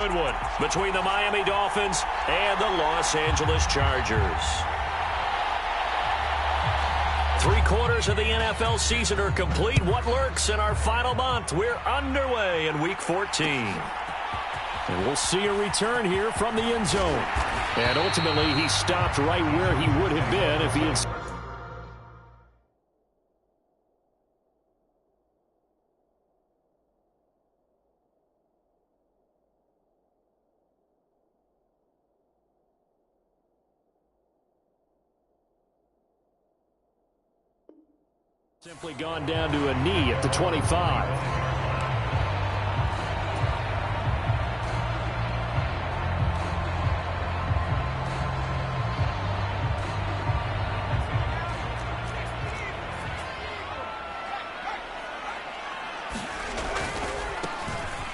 Good one between the Miami Dolphins and the Los Angeles Chargers. 3/4 of the NFL season are complete. What lurks in our final month? We're underway in Week 14. And we'll see a return here from the end zone. And ultimately, he stopped right where he would have been if he had... Simply gone down to a knee at the 25.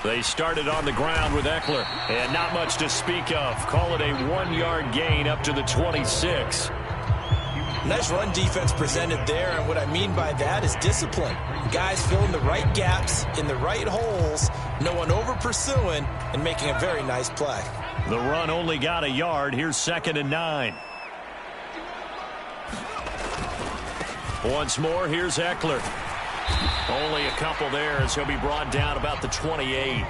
They started on the ground with Eckler, and not much to speak of. Call it a 1-yard gain up to the 26. Nice run defense presented there, and what I mean by that is discipline. Guys filling the right gaps in the right holes, no one over pursuing, and making a very nice play. The run only got a yard. Here's 2nd and 9. Once more, here's Eckler. Only a couple there as he'll be brought down about the 28.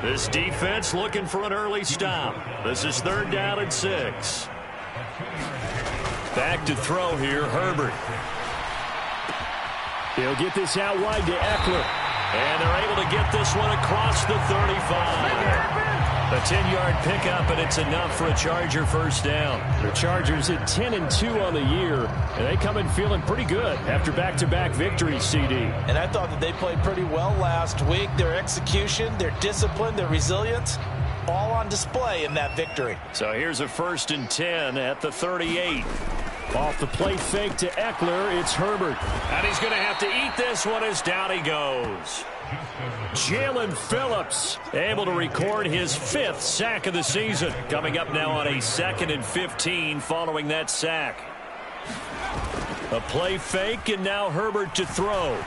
This defense looking for an early stop. This is 3rd down and 6. Back to throw here, Herbert. He'll get this out wide to Eckler. And they're able to get this one across the 35. A 10-yard pickup, and it's enough for a Charger first down. The Chargers at 10-2 on the year, and they come in feeling pretty good after back-to-back victories, CD. And I thought that they played pretty well last week. Their execution, their discipline, their resilience, all on display in that victory. So here's a 1st and 10 at the 38. Off the play fake to Eckler, it's Herbert. And he's going to have to eat this one as down he goes. Jalen Phillips able to record his 5th sack of the season. Coming up now on a 2nd and 15 following that sack. A play fake, and now Herbert to throw.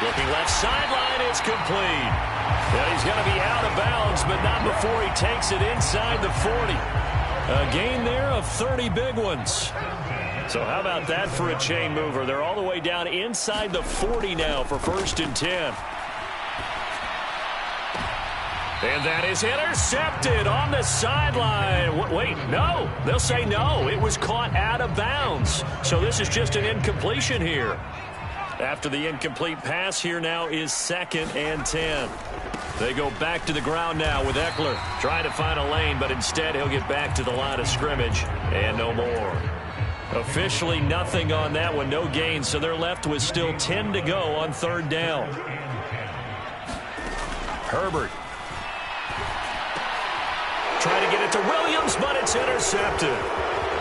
Looking left sideline, it's complete. Well, he's going to be out of bounds, but not before he takes it inside the 40. A gain there of 30 big ones. So how about that for a chain mover? They're all the way down inside the 40 now for 1st and 10. And that is intercepted on the sideline. Wait, no. They'll say no. It was caught out of bounds. So this is just an incompletion here. After the incomplete pass, here now is 2nd and 10. They go back to the ground now with Eckler. Trying to find a lane, but instead he'll get back to the line of scrimmage. And no more. Officially nothing on that one, no gain, so they're left with still 10 to go on 3rd down. Herbert. Trying to get it to Williams, but it's intercepted.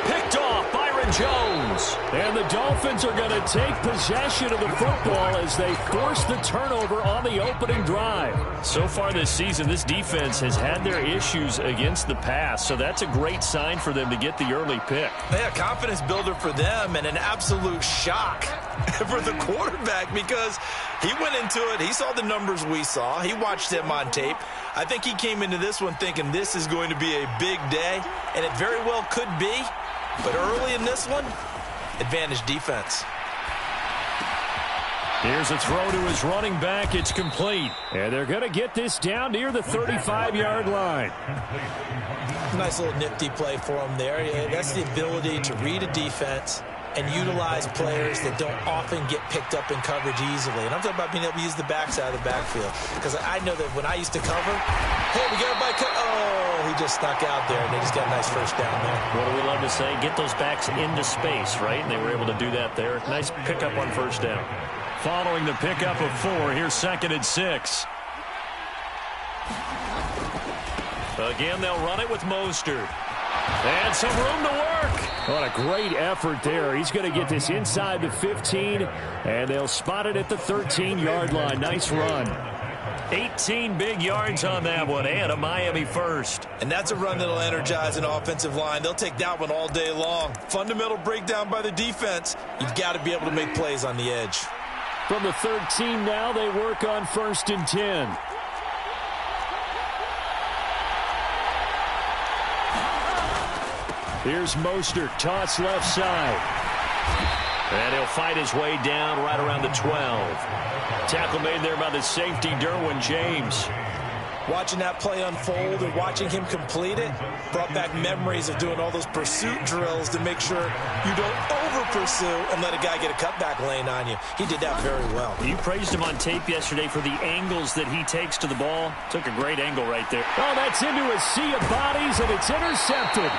Picked off Byron Jones. And the Dolphins are going to take possession of the football as they force the turnover on the opening drive. So far this season, this defense has had their issues against the pass, so that's a great sign for them to get the early pick. Yeah, confidence builder for them and an absolute shock for the quarterback because he went into it. He saw the numbers we saw. He watched them on tape. I think he came into this one thinking this is going to be a big day, and it very well could be. But early in this one, advantage defense. Here's a throw to his running back. It's complete. And they're going to get this down near the 35-yard line. Nice little nifty play for him there. Yeah, that's the ability to read a defense and utilize players that don't often get picked up in coverage easily. And I'm talking about being able to use the backside of the backfield. Because I know that when I used to cover, hey, we got a bike. Oh, he just snuck out there, and they just got a nice first down there. What do we love to say? Get those backs into space, right? And they were able to do that there. Nice pickup on 1st down. Following the pickup of 4, here's 2nd and 6. Again, they'll run it with Mostert. And some room to work. What a great effort there. He's going to get this inside the 15, and they'll spot it at the 13-yard line. Nice run. 18 big yards on that one, and a Miami first. And that's a run that'll energize an offensive line. They'll take that one all day long. Fundamental breakdown by the defense. You've got to be able to make plays on the edge. From the 13 now, they work on 1st and 10. Here's Mostert, toss left side. And he'll fight his way down right around the 12. Tackle made there by the safety, Derwin James. Watching that play unfold and watching him complete it brought back memories of doing all those pursuit drills to make sure you don't over-pursue and let a guy get a cutback lane on you. He did that very well. You praised him on tape yesterday for the angles that he takes to the ball. Took a great angle right there. Oh, that's into a sea of bodies, and it's intercepted.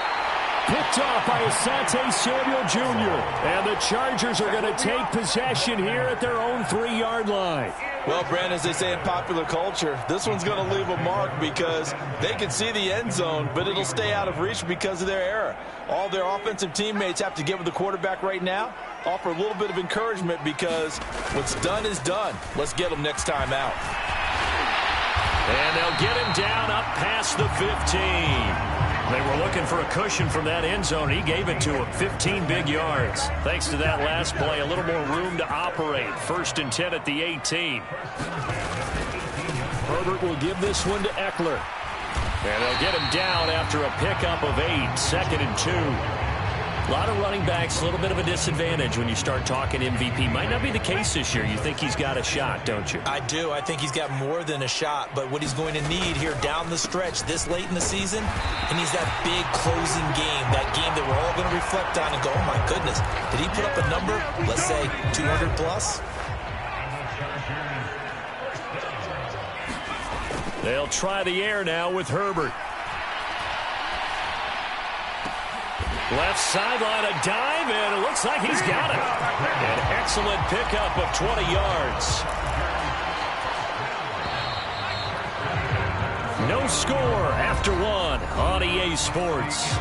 Picked off by Asante Samuel Jr. And the Chargers are going to take possession here at their own 3-yard line. Well, Brandon, as they say in popular culture, this one's going to leave a mark because they can see the end zone, but it'll stay out of reach because of their error. All their offensive teammates have to get with the quarterback right now, offer a little bit of encouragement because what's done is done. Let's get them next time out. And they'll get him down up past the 15. They were looking for a cushion from that end zone. He gave it to him. 15 big yards. Thanks to that last play, a little more room to operate. 1st and 10 at the 18. Herbert will give this one to Eckler. And they'll get him down after a pickup of 8. 2nd and 2. A lot of running backs, a little bit of a disadvantage when you start talking MVP. Might not be the case this year. You think he's got a shot, don't you? I do. I think he's got more than a shot. But what he's going to need here down the stretch this late in the season, he needs that big closing game, that game that we're all going to reflect on and go, oh, my goodness, did he put up a number, let's say, 200 plus? They'll try the air now with Herbert. Left sideline, a dive, and it looks like he's got it. An excellent pickup of 20 yards. No score after 1 on EA Sports.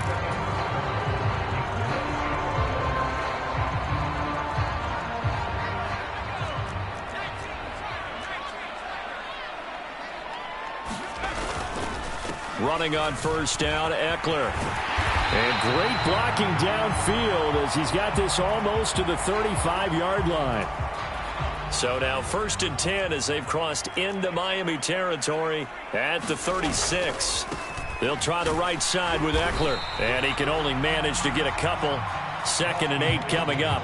Running on 1st down, Eckler. And great blocking downfield as he's got this almost to the 35-yard line. So now 1st and 10 as they've crossed into Miami territory at the 36. They'll try the right side with Eckler. And he can only manage to get a couple. 2nd and 8 coming up.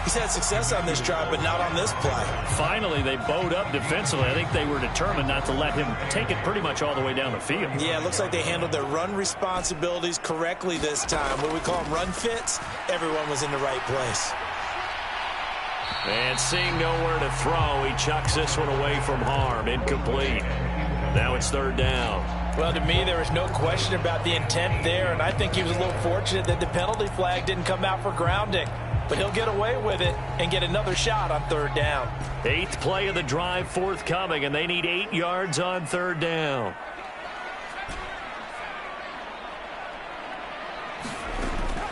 He's had success on this drive, but not on this play. Finally, they bowed up defensively. I think they were determined not to let him take it pretty much all the way down the field. Yeah, it looks like they handled their run responsibilities correctly this time. What we call them run fits, everyone was in the right place. And seeing nowhere to throw, he chucks this one away from harm. Incomplete. Now it's 3rd down. Well, to me, there is no question about the intent there, and I think he was a little fortunate that the penalty flag didn't come out for grounding. But he'll get away with it and get another shot on 3rd down. 8th play of the drive forthcoming, and they need 8 yards on 3rd down.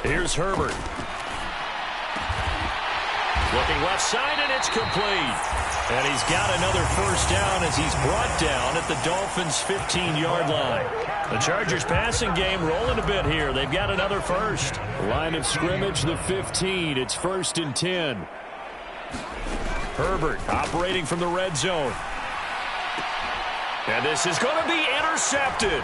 Here's Herbert. Looking left side, and it's complete. And he's got another 1st down as he's brought down at the Dolphins' 15-yard line. The Chargers passing game rolling a bit here. They've got another 1st. Line of scrimmage, the 15. It's 1st and 10. Herbert operating from the red zone. And this is going to be intercepted.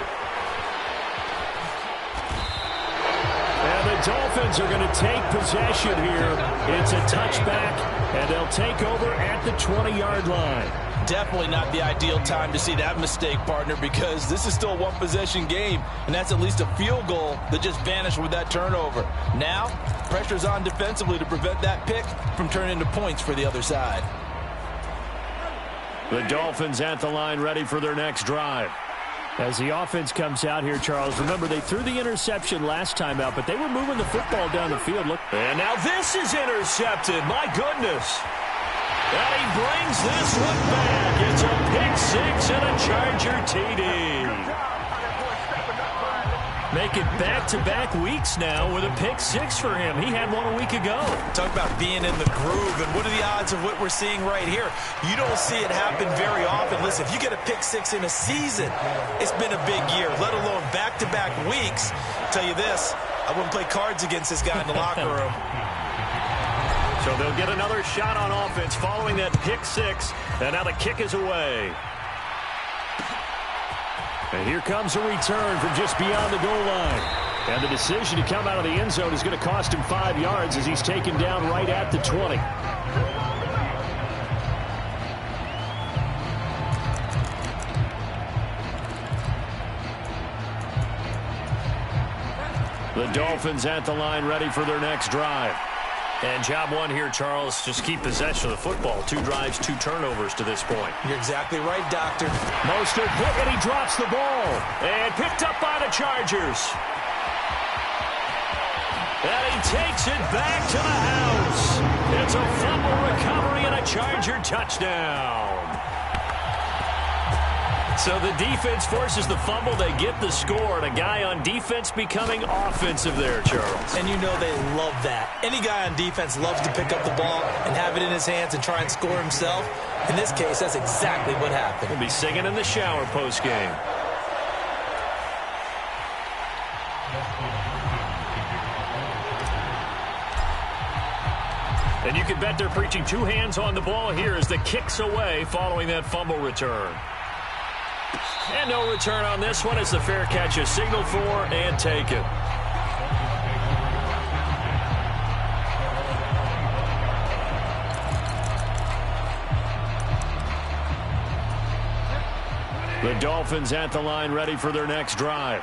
And the Dolphins are going to take possession here. It's a touchback, and they'll take over at the 20-yard line. Definitely not the ideal time to see that mistake, partner, because this is still a one-possession game, and that's at least a field goal that just vanished with that turnover. Now, pressure's on defensively to prevent that pick from turning into points for the other side. The Dolphins at the line ready for their next drive. As the offense comes out here, Charles, remember they threw the interception last time out, but they were moving the football down the field. Look. And now this is intercepted. My goodness. And he brings this one back. It's a pick 6 and a Charger TD. Making back-to-back weeks now with a pick 6 for him. He had one a week ago. Talk about being in the groove, and what are the odds of what we're seeing right here? You don't see it happen very often. Listen, if you get a pick 6 in a season, it's been a big year, let alone back-to-back weeks. I'll tell you this, I wouldn't play cards against this guy in the locker room. So they'll get another shot on offense following that pick 6, and now the kick is away. And here comes a return from just beyond the goal line. And the decision to come out of the end zone is going to cost him 5 yards as he's taken down right at the 20. The Dolphins at the line, ready for their next drive. And job one here, Charles, just keep possession of the football. 2 drives, 2 turnovers to this point. You're exactly right, Doctor. Mostert hit, and he drops the ball. And picked up by the Chargers. And he takes it back to the house. It's a fumble recovery and a Charger touchdown. So the defense forces the fumble. They get the score, and a guy on defense becoming offensive there, Charles. And you know they love that. Any guy on defense loves to pick up the ball and have it in his hands and try and score himself. In this case, that's exactly what happened. He'll be singing in the shower post-game. And you can bet they're preaching 2 hands on the ball here as the kick's away following that fumble return. And no return on this one as the fair catch is signaled for and taken. The Dolphins at the line, ready for their next drive.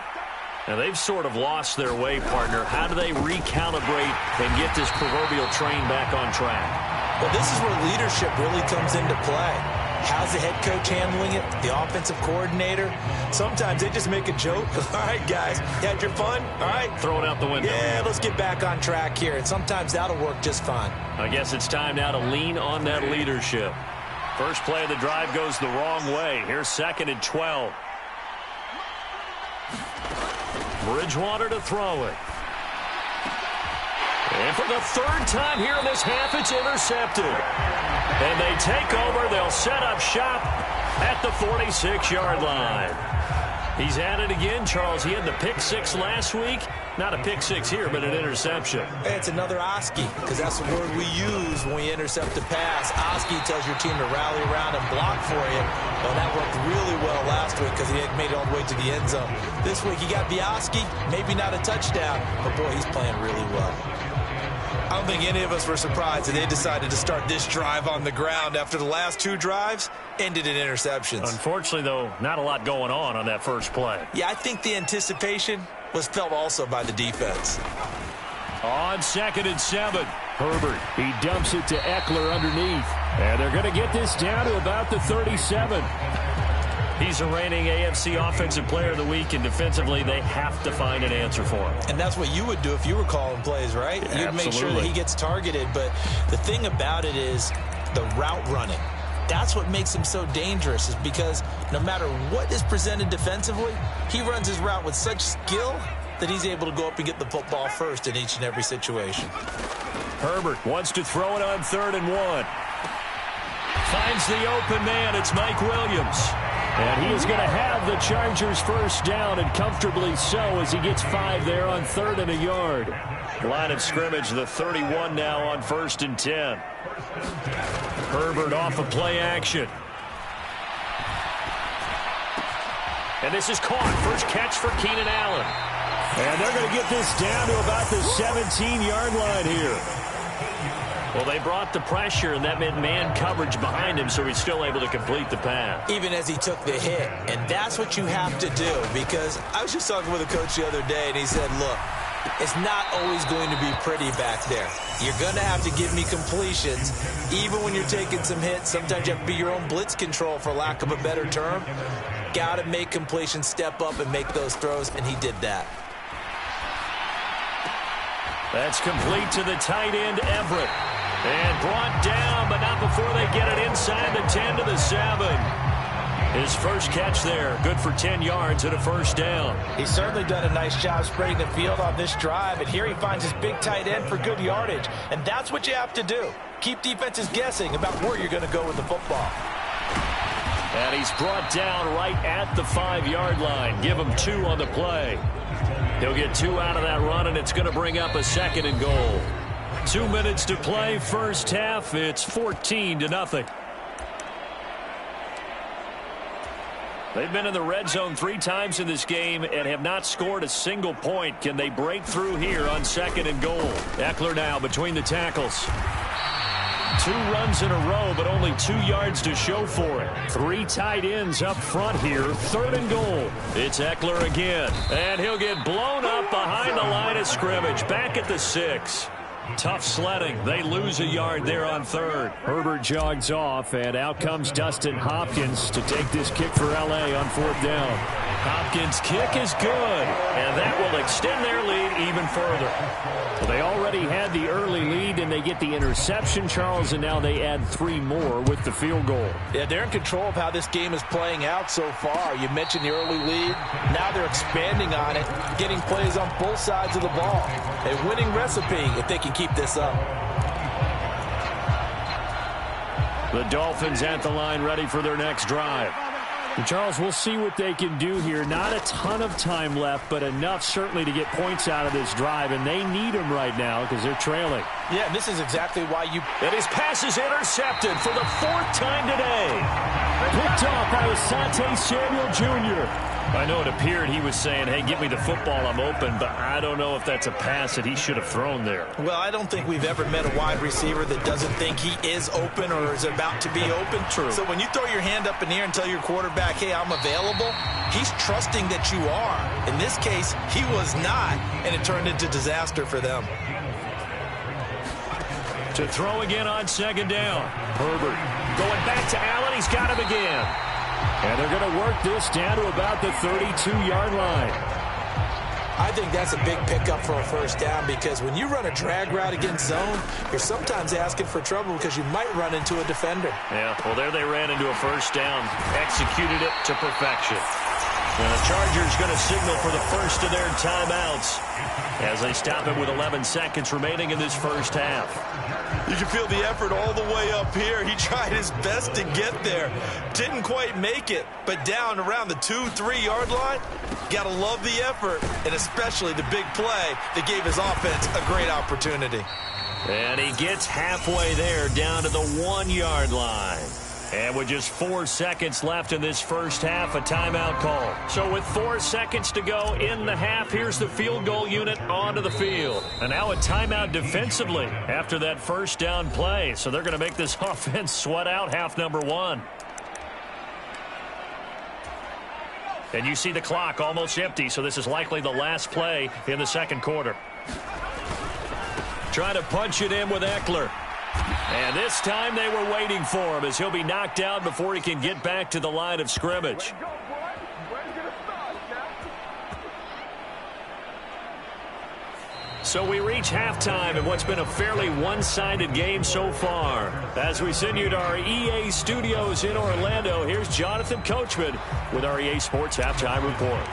Now, they've sort of lost their way, partner. How do they recalibrate and get this proverbial train back on track? Well, this is where leadership really comes into play. How's the head coach handling it? The offensive coordinator? Sometimes they just make a joke. All right, guys, you had your fun? All right. Throw it out the window. Yeah, let's get back on track here. And sometimes that'll work just fine. I guess it's time now to lean on that leadership. First play of the drive goes the wrong way. Here's 2nd and 12. Bridgewater to throw it. And for the 3rd time here in this half, it's intercepted. And they take over. They'll set up shop at the 46-yard line. He's at it again, Charles. He had the pick 6 last week. Not a pick 6 here, but an interception. It's another Oski, because that's the word we use when we intercept a pass. Oski tells your team to rally around and block for you. Well, that worked really well last week because he had made it all the way to the end zone. This week, he got the Oski, maybe not a touchdown, but boy, he's playing really well. I don't think any of us were surprised that they decided to start this drive on the ground after the last 2 drives ended in interceptions. Unfortunately, though, not a lot going on that first play. Yeah, I think the anticipation was felt also by the defense. On 2nd and 7, Herbert, he dumps it to Eckler underneath. And they're going to get this down to about the 37. He's a reigning AFC Offensive Player of the Week, and defensively, they have to find an answer for him. And that's what you would do if you were calling plays, right? Yeah, you'd make sure that he gets targeted. But the thing about it is the route running. That's what makes him so dangerous, is because no matter what is presented defensively, he runs his route with such skill that he's able to go up and get the football first in each and every situation. Herbert wants to throw it on 3rd and 1. Finds the open man. It's Mike Williams. And he is going to have the Chargers first down, and comfortably so, as he gets 5 there on 3rd and a yard. Line of scrimmage, the 31 now on 1st and 10. Herbert off of play action. And this is caught. First catch for Keenan Allen. And they're going to get this down to about the 17-yard line here. Well, they brought the pressure, and that meant man coverage behind him, so he's still able to complete the pass. Even as he took the hit. And that's what you have to do, because I was just talking with a coach the other day, and he said, look, it's not always going to be pretty back there. You're going to have to give me completions, even when you're taking some hits. Sometimes you have to be your own blitz control, for lack of a better term. Got to make completions, step up, and make those throws, and he did that. That's complete to the tight end, Everett. And brought down, but not before they get it inside the 10 to the 7. His first catch there, good for 10 yards and a first down. He's certainly done a nice job spreading the field on this drive, and here he finds his big tight end for good yardage. And that's what you have to do. Keep defenses guessing about where you're going to go with the football. And he's brought down right at the 5-yard line. Give him 2 on the play. He'll get 2 out of that run, and it's going to bring up a 2nd and goal. 2 minutes to play, first half. It's 14-0. They've been in the red zone 3 times in this game and have not scored a single point. Can they break through here on 2nd and goal? Eckler now between the tackles. 2 runs in a row, but only 2 yards to show for it. 3 tight ends up front here. 3rd and goal. It's Eckler again. And he'll get blown up behind the line of scrimmage. Back at the 6. Tough sledding. They lose a yard there on 3rd. Herbert jogs off, and out comes Dustin Hopkins to take this kick for L.A. on 4th down. Hopkins' kick is good, and that will extend their lead even further. Well, they already had the early lead, and they get the interception, Charles, and now they add 3 more with the field goal. Yeah, they're in control of how this game is playing out so far. You mentioned the early lead. Now they're expanding on it, getting plays on both sides of the ball. A winning recipe if they can keep this up. The Dolphins at the line ready for their next drive. And Charles, we'll see what they can do here. Not a ton of time left, but enough certainly to get points out of this drive, and they need them right now because they're trailing. Yeah, this is exactly why you... And his pass is intercepted for the 4th time today. Picked off by Asante Samuel Jr. I know it appeared he was saying, hey, get me the football, I'm open, but I don't know if that's a pass that he should have thrown there. Well, I don't think we've ever met a wide receiver that doesn't think he is open or is about to be open. True. So when you throw your hand up in the air and tell your quarterback, hey, I'm available, he's trusting that you are. In this case, he was not, and it turned into disaster for them. To throw again on 2nd down. Herbert going back to Allen. He's got him again. And they're going to work this down to about the 32-yard line. I think that's a big pickup for a 1st down because when you run a drag route against zone, you're sometimes asking for trouble because you might run into a defender. Yeah, well, there they ran into a 1st down. Executed it to perfection. And the Chargers going to signal for the first of their timeouts as they stop it with 11 seconds remaining in this 1st half. You can feel the effort all the way up here. He tried his best to get there. Didn't quite make it, but down around the 2-3 yard line, got to love the effort, and especially the big play that gave his offense a great opportunity. And he gets halfway there down to the 1 yard line. And with just 4 seconds left in this 1st half, a timeout call. So with 4 seconds to go in the half, here's the field goal unit onto the field. And now a timeout defensively after that 1st down play. So they're going to make this offense sweat out half number 1. And you see the clock almost empty, so this is likely the last play in the 2nd quarter. Trying to punch it in with Eckler. And this time they were waiting for him as he'll be knocked out before he can get back to the line of scrimmage. So we reach halftime in what's been a fairly one-sided game so far. As we send you to our EA studios in Orlando, here's Jonathan Coachman with our EA Sports Halftime Report.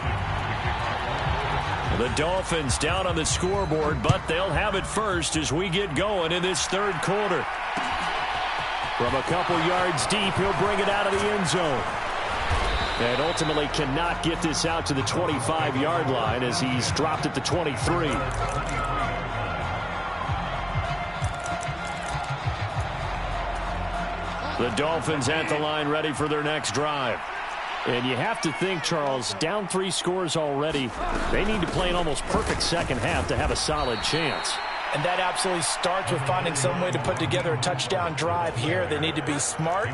The Dolphins down on the scoreboard, but they'll have it first as we get going in this 3rd quarter. From a couple yards deep, he'll bring it out of the end zone. And ultimately cannot get this out to the 25-yard line as he's dropped at the 23. The Dolphins at the line ready for their next drive. And you have to think, Charles, down 3 scores already. They need to play an almost perfect 2nd half to have a solid chance. And that absolutely starts with finding some way to put together a touchdown drive here. They need to be smart,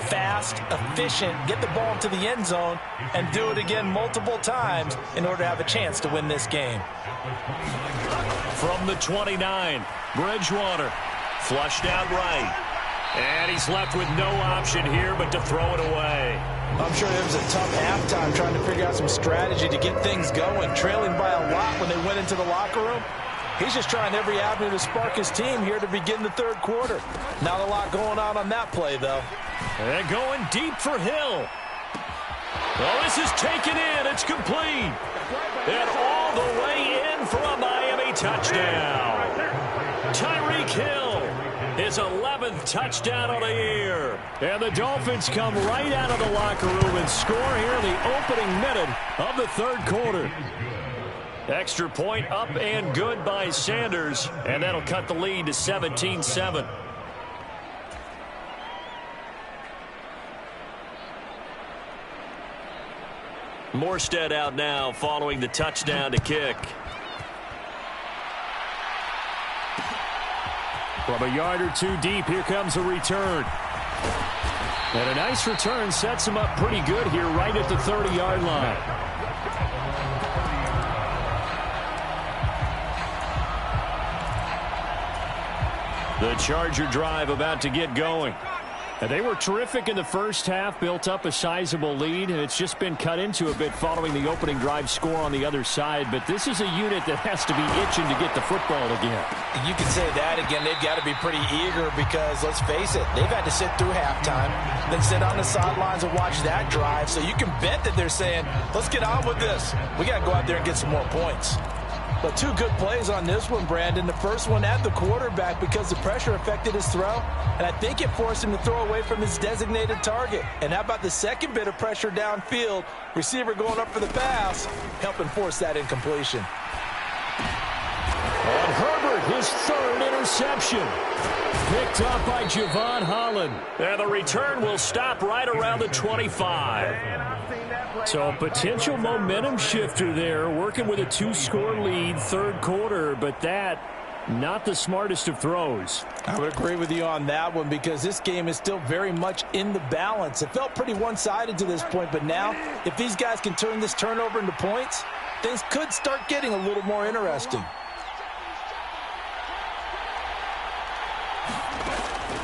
fast, efficient, get the ball to the end zone, and do it again multiple times in order to have a chance to win this game. From the 29, Bridgewater flushed out right. And he's left with no option here but to throw it away. I'm sure it was a tough halftime trying to figure out some strategy to get things going. Trailing by a lot when they went into the locker room. He's just trying every avenue to spark his team here to begin the 3rd quarter. Not a lot going on that play, though. And going deep for Hill. Well, this is taken in. It's complete. And all the way in for a Miami touchdown. Tyreek Hill. His 11th touchdown of the year. And the Dolphins come right out of the locker room and score here in the opening minute of the 3rd quarter. Extra point up and good by Sanders, and that'll cut the lead to 17-7. Morstead out now following the touchdown to kick. From a yard or two deep, here comes a return. And a nice return sets him up pretty good here right at the 30-yard line. The Charger drive about to get going. And they were terrific in the first half, built up a sizable lead, and it's just been cut into a bit following the opening drive score on the other side. But this is a unit that has to be itching to get the football again. You can say that again. They've got to be pretty eager because, let's face it, they've had to sit through halftime, then sit on the sidelines and watch that drive. So you can bet that they're saying, let's get on with this. We got to go out there and get some more points. But two good plays on this one, Brandon. The first one at the quarterback because the pressure affected his throw, and I think it forced him to throw away from his designated target. And how about the second bit of pressure downfield? Receiver going up for the pass, helping force that incompletion. And Herbert, his third interception. Picked up by Javon Holland. And the return will stop right around the 25. So a potential momentum shifter there, working with a 2-score lead, third quarter, but that, not the smartest of throws. I would agree with you on that one because this game is still very much in the balance. It felt pretty one-sided to this point, but now, if these guys can turn this turnover into points, things could start getting a little more interesting.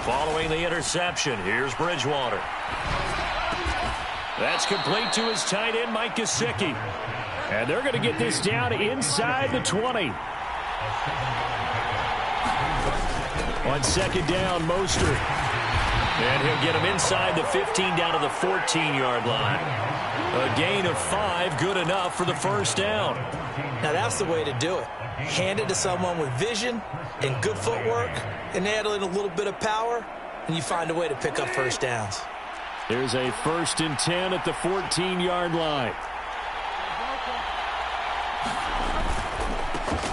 Following the interception, here's Bridgewater. That's complete to his tight end, Mike Gesicki. And they're going to get this down inside the 20. On second down, Mostert. And he'll get him inside the 15 down to the 14-yard line. A gain of 5, good enough for the first down. Now that's the way to do it. Hand it to someone with vision and good footwork, and add in a little bit of power, and you find a way to pick up first downs. There's a 1st and 10 at the 14-yard line.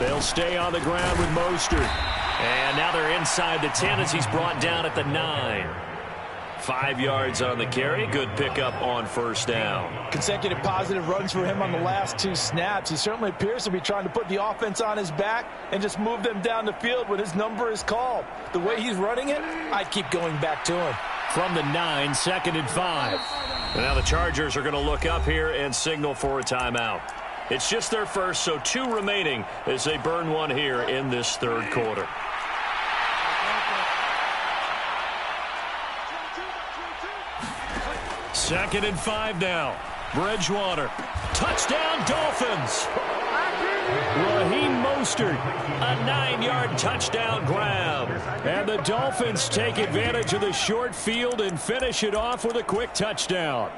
They'll stay on the ground with Mostert. And now they're inside the 10 as he's brought down at the 9. 5 yards on the carry. Good pickup on first down. Consecutive positive runs for him on the last 2 snaps. He certainly appears to be trying to put the offense on his back and just move them down the field when his number is called. The way he's running it, I'd keep going back to him. From the 9, 2nd and 5. And now the Chargers are going to look up here and signal for a timeout. It's just their first, so 2 remaining as they burn one here in this third quarter. Second and 5 now. Bridgewater. Touchdown, Dolphins. Raheem Mostert, a 9-yard touchdown grab. And the Dolphins take advantage of the short field and finish it off with a quick touchdown.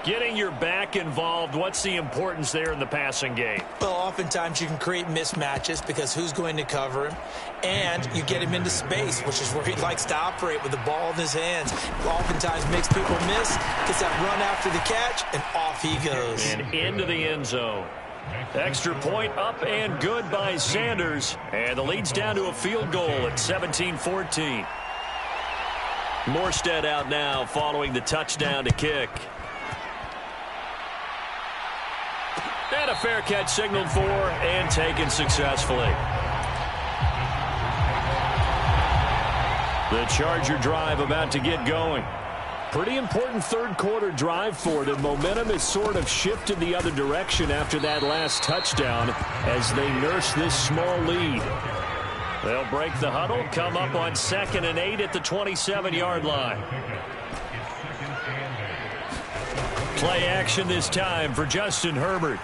Getting your back involved, what's the importance there in the passing game? Well, oftentimes you can create mismatches because who's going to cover him? And you get him into space, which is where he likes to operate with the ball in his hands. Oftentimes makes people miss, gets that run after the catch, and off he goes. And into the end zone. Extra point up and good by Sanders. And the lead's down to a field goal at 17-14. Morstead out now following the touchdown to kick. And a fair catch signaled for and taken successfully. The Charger drive about to get going. Pretty important third quarter drive for them. Momentum has sort of shifted the other direction after that last touchdown as they nurse this small lead. They'll break the huddle, come up on 2nd and 8 at the 27-yard line. Play action this time for Justin Herbert.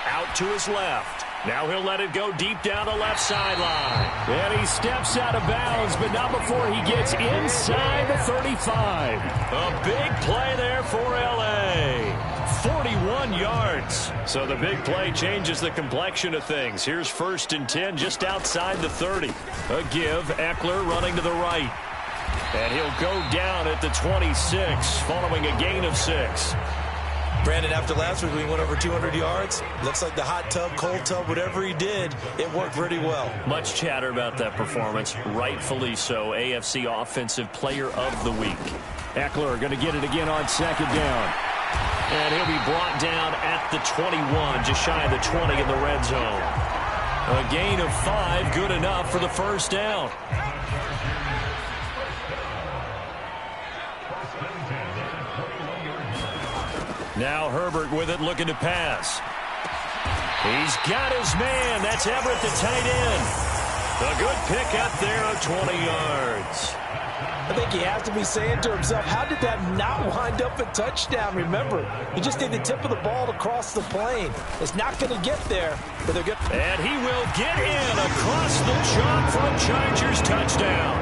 Out to his left. Now he'll let it go deep down the left sideline. And he steps out of bounds, but not before he gets inside the 35. A big play there for L.A. 41 yards. So the big play changes the complexion of things. Here's 1st and 10 just outside the 30. A give, Eckler running to the right. And he'll go down at the 26 following a gain of 6. Brandon, after last week, we went over 200 yards. Looks like the hot tub, cold tub, whatever he did, it worked pretty well. Much chatter about that performance. Rightfully so. AFC Offensive Player of the Week. Eckler going to get it again on 2nd down. And he'll be brought down at the 21, just shy of the 20 in the red zone. A gain of 5, good enough for the first down. Now Herbert with it, looking to pass. He's got his man. That's Everett, the tight end. A good pick up there of 20 yards. I think he has to be saying to himself, how did that not wind up a touchdown? Remember, you just need the tip of the ball to cross the plane. It's not going to get there, but they're good. And he will get in across the chalk for a Chargers touchdown.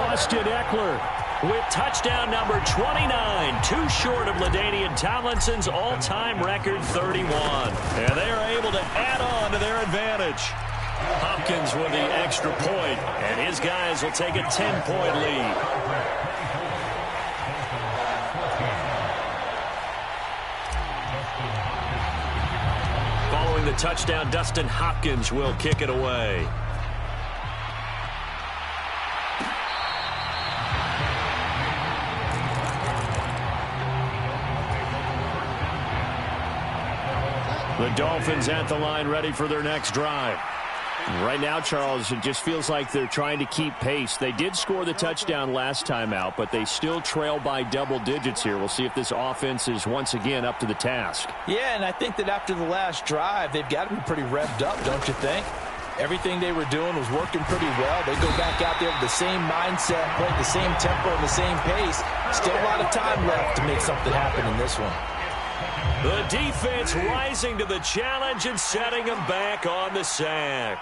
Austin Eckler with touchdown number 29, too short of LaDainian Tomlinson's all-time record 31. And they are able to add on to their advantage. Hopkins with the extra point, and his guys will take a 10-point lead. Following the touchdown, Dustin Hopkins will kick it away. The Dolphins at the line, ready for their next drive. Right now, Charles, it just feels like they're trying to keep pace. They did score the touchdown last time out, but they still trail by double digits here. We'll see if this offense is once again up to the task. Yeah, and I think that after the last drive, they've got to be pretty revved up, don't you think? Everything they were doing was working pretty well. They go back out there with the same mindset, playing the same tempo and the same pace. Still a lot of time left to make something happen in this one. The defense rising to the challenge and setting them back on the sack.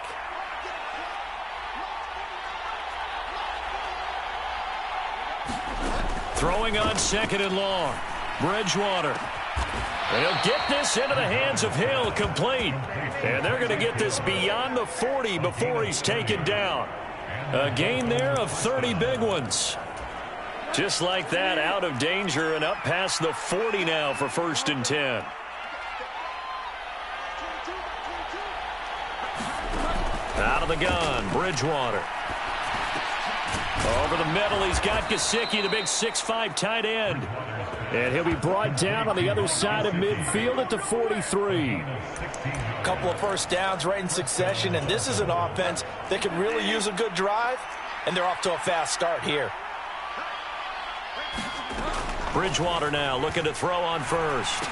Throwing on 2nd and long. Bridgewater. And he'll get this into the hands of Hill, complete. And they're going to get this beyond the 40 before he's taken down. A gain there of 30 big ones. Just like that, out of danger and up past the 40 now for 1st and 10. Out of the gun, Bridgewater. Over the middle, he's got Gesicki, the big 6'5" tight end. And he'll be brought down on the other side of midfield at the 43. A couple of first downs right in succession, and this is an offense that could really use a good drive, and they're off to a fast start here. Bridgewater now looking to throw on 1st.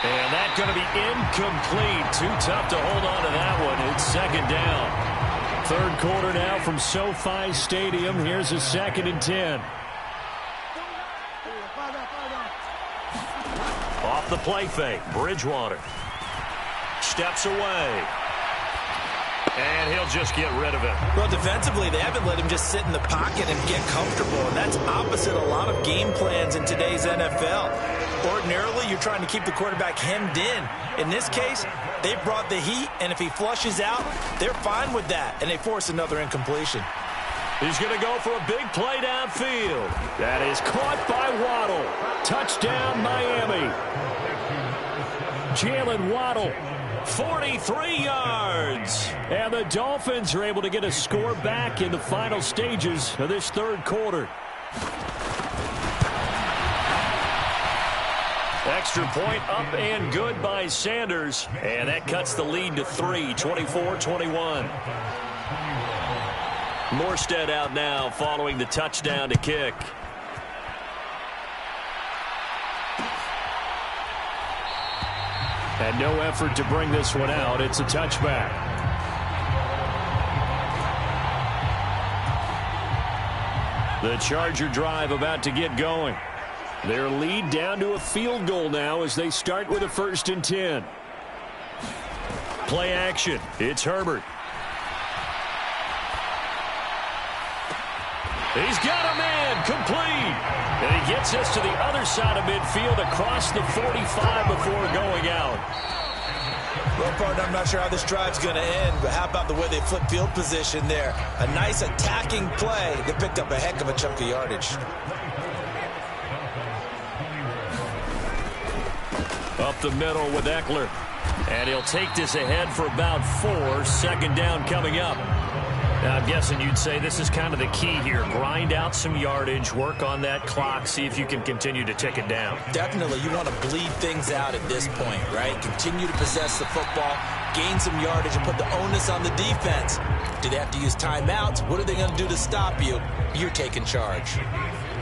And that's going to be incomplete. Too tough to hold on to that one. It's 2nd down. 3rd quarter now from SoFi Stadium. Here's a 2nd and 10. Off the play fake, Bridgewater steps away. And he'll just get rid of it. Well, defensively, they haven't let him just sit in the pocket and get comfortable, and that's opposite a lot of game plans in today's NFL. Ordinarily, you're trying to keep the quarterback hemmed in. In this case, they brought the heat, and if he flushes out, they're fine with that, and they force another incompletion. He's going to go for a big play downfield. That is caught by Waddle. Touchdown, Miami. Jalen Waddle, 43 yards. And the Dolphins are able to get a score back in the final stages of this 3rd quarter. Extra point up and good by Sanders. And that cuts the lead to 3, 24-21. Morstead out now following the touchdown to kick. And no effort to bring this one out. It's a touchback. The Charger drive about to get going. Their lead down to a field goal now as they start with a 1st and 10. Play action. It's Herbert. He's got a man, complete. And he gets us to the other side of midfield across the 45 before going out. Well, partner, I'm not sure how this drive's going to end, but how about the way they flip field position there? A nice attacking play that picked up a heck of a chunk of yardage. Up the middle with Eckler. And he'll take this ahead for about 4. 2nd down coming up. I'm guessing you'd say this is kind of the key here. Grind out some yardage, work on that clock, see if you can continue to tick it down. Definitely, you want to bleed things out at this point, right? Continue to possess the football, gain some yardage, and put the onus on the defense. Do they have to use timeouts? What are they going to do to stop you? You're taking charge.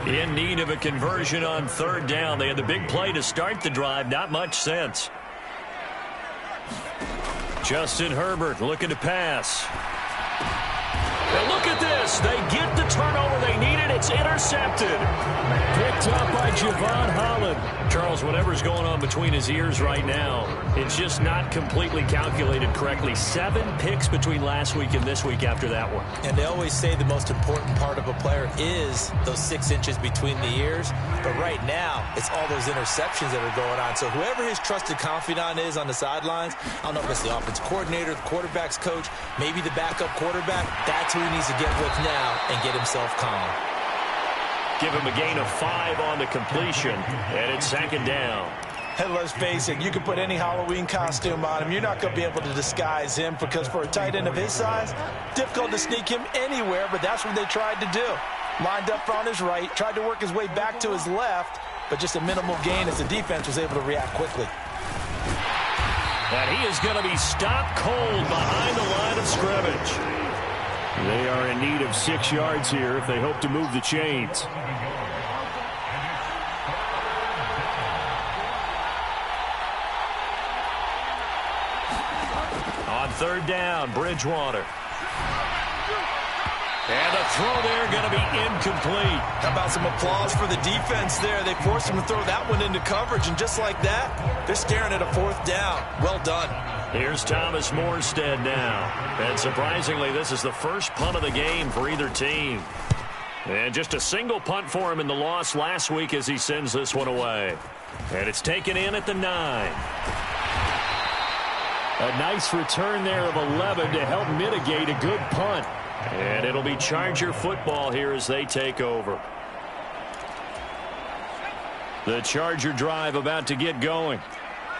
In need of a conversion on third down. They had the big play to start the drive. Not much sense. Justin Herbert looking to pass. And look at this. They get the turnover they needed. It's intercepted. Picked up by Javon Holland. Charles, whatever's going on between his ears right now, it's just not completely calculated correctly. 7 picks between last week and this week after that one. And they always say the most important part of a player is those 6 inches between the ears. But right now, it's all those interceptions that are going on. So whoever his trusted confidant is on the sidelines, I don't know if it's the offense coordinator, the quarterback's coach, maybe the backup quarterback, that's who he needs to get with now and get himself calm. Give him a gain of 5 on the completion, and it's 2nd down. And let's face it, you can put any Halloween costume on him. You're not going to be able to disguise him because for a tight end of his size, difficult to sneak him anywhere, but that's what they tried to do. Lined up on his right, tried to work his way back to his left, but just a minimal gain as the defense was able to react quickly. And he is going to be stopped cold behind the line of scrimmage. They are in need of 6 yards here if they hope to move the chains. On third down, Bridgewater. And a throw there going to be incomplete. How about some applause for the defense there? They forced him to throw that one into coverage, and just like that, they're staring at a 4th down. Well done. Here's Thomas Morstead now. And surprisingly, this is the first punt of the game for either team. And just a single punt for him in the loss last week as he sends this one away. And it's taken in at the 9. A nice return there of 11 to help mitigate a good punt. And it'll be Charger football here as they take over. The Charger drive about to get going.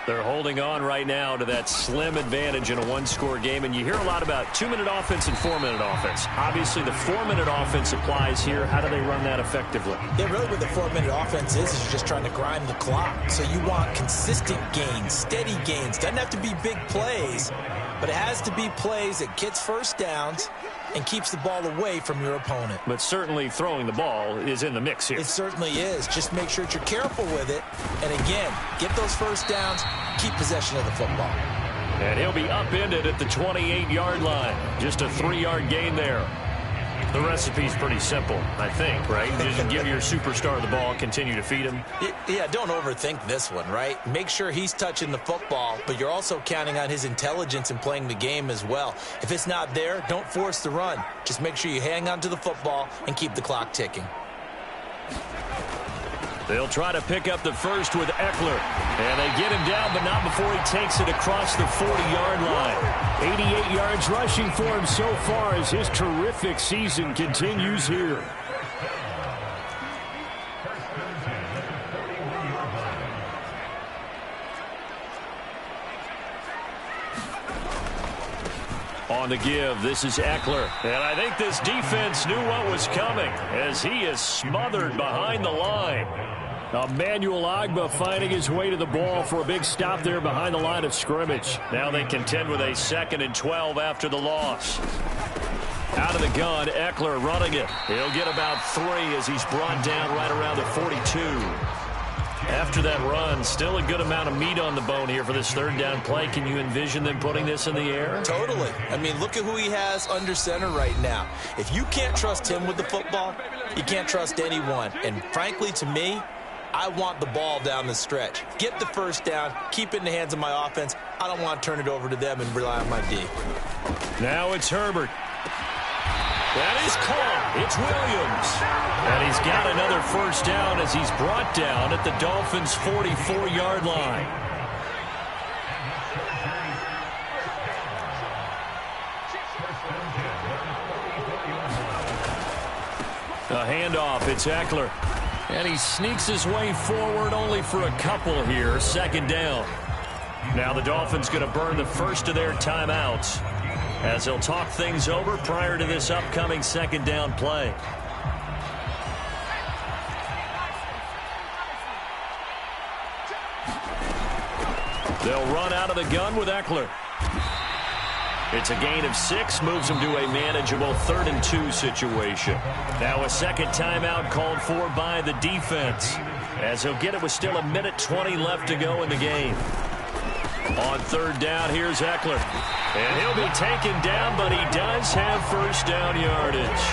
They're holding on right now to that slim advantage in a 1-score game. And you hear a lot about 2-minute offense and 4-minute offense. Obviously, the 4-minute offense applies here. How do they run that effectively? Yeah, really what the 4-minute offense is you're just trying to grind the clock. So you want consistent gains, steady gains. Doesn't have to be big plays, but it has to be plays that gets first downs and keeps the ball away from your opponent. But certainly throwing the ball is in the mix here. It certainly is. Just make sure that you're careful with it. And again, get those first downs, keep possession of the football. And he'll be upended at the 28-yard line. Just a 3-yard gain there. The recipe's pretty simple, I think, right? Just give your superstar the ball, continue to feed him. Yeah, don't overthink this one, right? Make sure he's touching the football, but you're also counting on his intelligence in playing the game as well. If it's not there, don't force the run. Just make sure you hang on to the football and keep the clock ticking. They'll try to pick up the first with Eckler. And they get him down, but not before he takes it across the 40-yard line. 88 yards rushing for him so far as his terrific season continues here. On the give, this is Eckler. And I think this defense knew what was coming as he is smothered behind the line. Emmanuel Ogbah finding his way to the ball for a big stop there behind the line of scrimmage. Now they contend with a 2nd and 12 after the loss. Out of the gun, Eckler running it. He'll get about 3 as he's brought down right around the 42. After that run, still a good amount of meat on the bone here for this 3rd down play. Can you envision them putting this in the air? Totally. I mean, look at who he has under center right now. If you can't trust him with the football, you can't trust anyone. And frankly, to me, I want the ball down the stretch. Get the first down, keep it in the hands of my offense. I don't want to turn it over to them and rely on my D. Now it's Herbert. That is caught. It's Williams. And he's got another first down as he's brought down at the Dolphins' 44-yard line. A handoff. It's Eckler. And he sneaks his way forward only for a couple here. 2nd down. Now the Dolphins going to burn the first of their timeouts. as they'll talk things over prior to this upcoming second down play. They'll run out of the gun with Eckler. It's a gain of 6, moves them to a manageable 3rd and 2 situation. Now a second timeout called for by the defense, as he'll get it with still 1:20 left to go in the game. On 3rd down, here's Eckler. And he'll be taken down, but he does have first down yardage.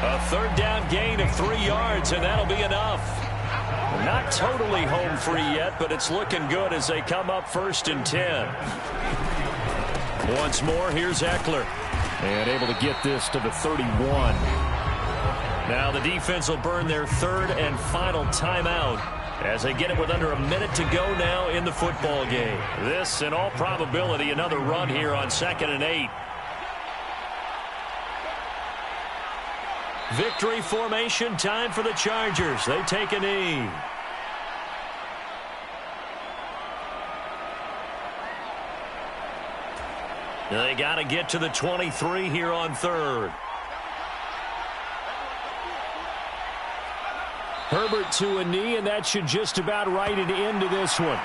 A 3rd down gain of 3 yards, and that'll be enough. Not totally home free yet, but it's looking good as they come up 1st and 10. Once more, here's Eckler. And able to get this to the 31. Now the defense will burn their 3rd and final timeout as they get it with under 1 minute to go now in the football game. This, in all probability, another run here on 2nd and 8. Victory formation time for the Chargers. They take a knee. They got to get to the 23 here on 3rd. Herbert to a knee, and that should just about write it into this one.